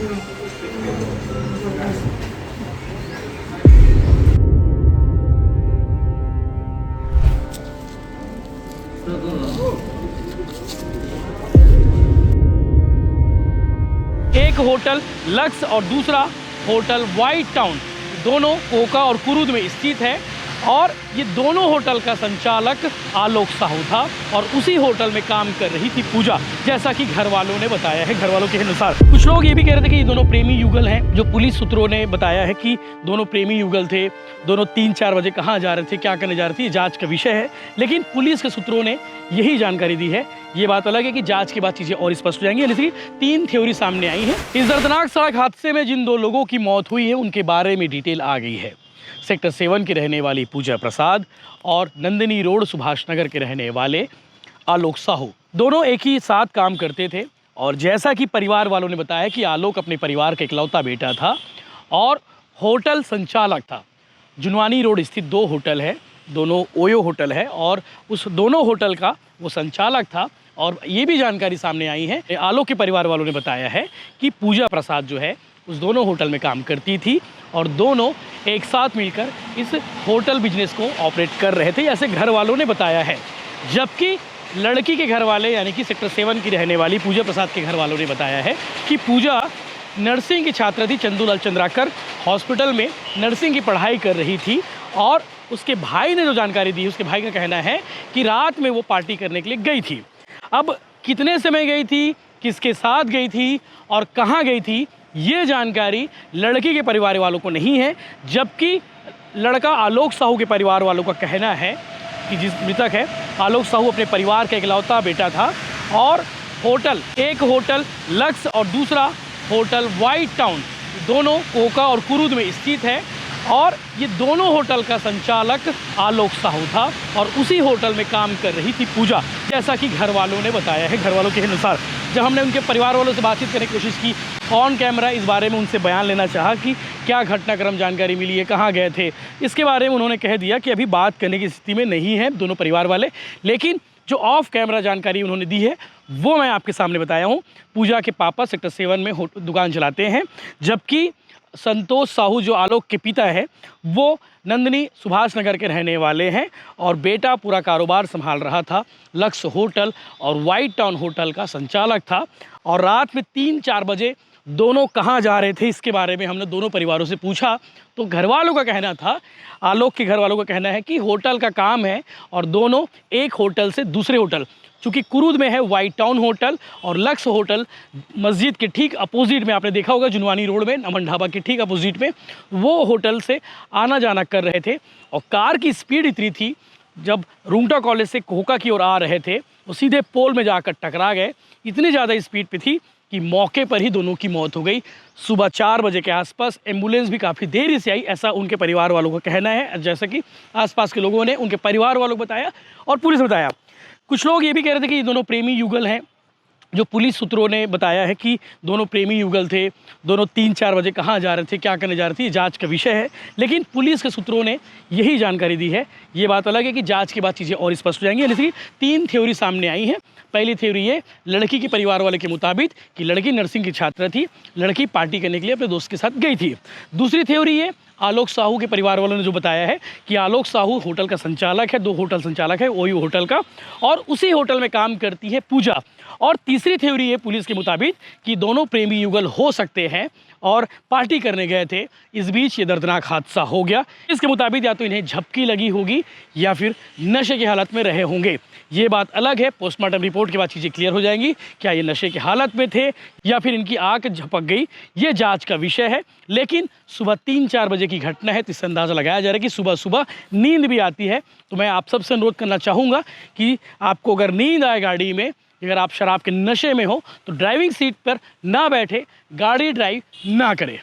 एक hotel lux और दूसरा होटल व्हाइट टाउन, दोनों कोका और कुरुद में स्थित है। और ये दोनों होटल का संचालक आलोक साहू था और उसी होटल में काम कर रही थी पूजा, जैसा कि घर वालों ने बताया है। घर वालों के अनुसार कुछ लोग ये भी कह रहे थे कि ये दोनों प्रेमी युगल हैं। जो पुलिस सूत्रों ने बताया है कि दोनों प्रेमी युगल थे, दोनों 3-4 बजे कहाँ जा रहे थे, क्या करने जा रहे थे, ये जाँच का विषय है। लेकिन पुलिस के सूत्रों ने यही जानकारी दी है। ये बात अलग है कि जांच के बाद चीज़ें और स्पष्ट हो जाएंगी। लेकिन 3 थ्योरी सामने आई हैं। इस दर्दनाक सड़क हादसे में जिन 2 लोगों की मौत हुई है उनके बारे में डिटेल आ गई है। सेक्टर 7 की रहने वाली पूजा प्रसाद और नंदिनी रोड सुभाष नगर के रहने वाले आलोक साहू, दोनों एक ही साथ काम करते थे। और जैसा कि परिवार वालों ने बताया कि आलोक अपने परिवार का इकलौता बेटा था और होटल संचालक था। जुनवानी रोड स्थित 2 होटल है, दोनों ओयो होटल है और उस दोनों होटल का वो संचालक था। और ये भी जानकारी सामने आई है, आलोक के परिवार वालों ने बताया है कि पूजा प्रसाद जो है उस दोनों होटल में काम करती थी और दोनों एक साथ मिलकर इस होटल बिजनेस को ऑपरेट कर रहे थे, ऐसे घर वालों ने बताया है। जबकि लड़की के घर वाले यानी कि सेक्टर 7 की रहने वाली पूजा प्रसाद के घर वालों ने बताया है कि पूजा नर्सिंग की छात्रा थी। चंदूलाल चंद्राकर हॉस्पिटल में नर्सिंग की पढ़ाई कर रही थी और उसके भाई ने जो जानकारी दी, उसके भाई का कहना है कि रात में वो पार्टी करने के लिए गई थी। अब कितने समय गई थी, किसके साथ गई थी और कहाँ गई थी, ये जानकारी लड़की के परिवार वालों को नहीं है। जबकि लड़का आलोक साहू के परिवार वालों का कहना है कि जिस मृतक है आलोक साहू अपने परिवार का इकलौता बेटा था और एक होटल लक्स और दूसरा होटल व्हाइट टाउन, दोनों कोका और कुरुद में स्थित है। और ये दोनों होटल का संचालक आलोक साहू था और उसी होटल में काम कर रही थी पूजा, जैसा कि घर वालों ने बताया है। घर वालों के अनुसार जब हमने उनके परिवार वालों से बातचीत करने की कोशिश की, ऑन कैमरा इस बारे में उनसे बयान लेना चाहा कि क्या घटनाक्रम जानकारी मिली है, कहाँ गए थे, इसके बारे में उन्होंने कह दिया कि अभी बात करने की स्थिति में नहीं है दोनों परिवार वाले। लेकिन जो ऑफ कैमरा जानकारी उन्होंने दी है वो मैं आपके सामने बताया हूँ। पूजा के पापा सेक्टर 7 में दुकान चलाते हैं, जबकि संतोष साहू जो आलोक के पिता है वो नंदिनी सुभाष नगर के रहने वाले हैं और बेटा पूरा कारोबार संभाल रहा था। लक्स होटल और व्हाइट टाउन होटल का संचालक था। और रात में 3-4 बजे दोनों कहाँ जा रहे थे, इसके बारे में हमने दोनों परिवारों से पूछा तो घर वालों का कहना था, आलोक के घर वालों का कहना है कि होटल का काम है और दोनों एक होटल से दूसरे होटल, चूँकि कुरुद में है व्हाइट टाउन होटल और लक्स होटल मस्जिद के ठीक अपोजिट में, आपने देखा होगा जुनवानी रोड में नमन ढाबा के ठीक अपोजिट में, वो होटल से आना जाना कर रहे थे। और कार की स्पीड इतनी थी, जब रूंगटा कॉलेज से कोका की ओर आ रहे थे वो सीधे पोल में जाकर टकरा गए। इतनी ज़्यादा स्पीड पे थी कि मौके पर ही दोनों की मौत हो गई। सुबह 4 बजे के आसपास एम्बुलेंस भी काफ़ी देरी से आई, ऐसा उनके परिवार वालों का कहना है, जैसा कि आसपास के लोगों ने उनके परिवार वालों को बताया और पुलिस ने बताया। कुछ लोग ये भी कह रहे थे कि ये दोनों प्रेमी युगल हैं। जो पुलिस सूत्रों ने बताया है कि दोनों प्रेमी युगल थे, दोनों 3-4 बजे कहाँ जा रहे थे, क्या करने जा रहे थे, ये जांच का विषय है। लेकिन पुलिस के सूत्रों ने यही जानकारी दी है। ये बात अलग है कि जांच के बाद चीज़ें और स्पष्ट हो जाएंगी। लेकिन 3 थ्योरी सामने आई हैं। पहली थ्योरी ये लड़की के परिवार वाले के मुताबिक कि लड़की नर्सिंग की छात्रा थी, लड़की पार्टी करने के लिए अपने दोस्त के साथ गई थी। दूसरी थ्योरी ये आलोक साहू के परिवार वालों ने जो बताया है कि आलोक साहू होटल का संचालक है, 2 होटल संचालक है ओयो होटल का, और उसी होटल में काम करती है पूजा। और तीसरी थ्योरी है पुलिस के मुताबिक कि दोनों प्रेमी युगल हो सकते हैं और पार्टी करने गए थे, इस बीच ये दर्दनाक हादसा हो गया। इसके मुताबिक या तो इन्हें झपकी लगी होगी या फिर नशे की हालत में रहे होंगे। ये बात अलग है, पोस्टमार्टम रिपोर्ट के बाद चीज़ें क्लियर हो जाएंगी। क्या ये नशे की हालत में थे या फिर इनकी आंख झपक गई, ये जांच का विषय है। लेकिन सुबह 3-4 बजे की घटना है तो इससे अंदाज़ा लगाया जा रहा है कि सुबह सुबह नींद भी आती है। तो मैं आप सबसे अनुरोध करना चाहूँगा कि आपको अगर नींद आए गाड़ी में, अगर आप शराब के नशे में हो तो ड्राइविंग सीट पर ना बैठे, गाड़ी ड्राइव ना करें।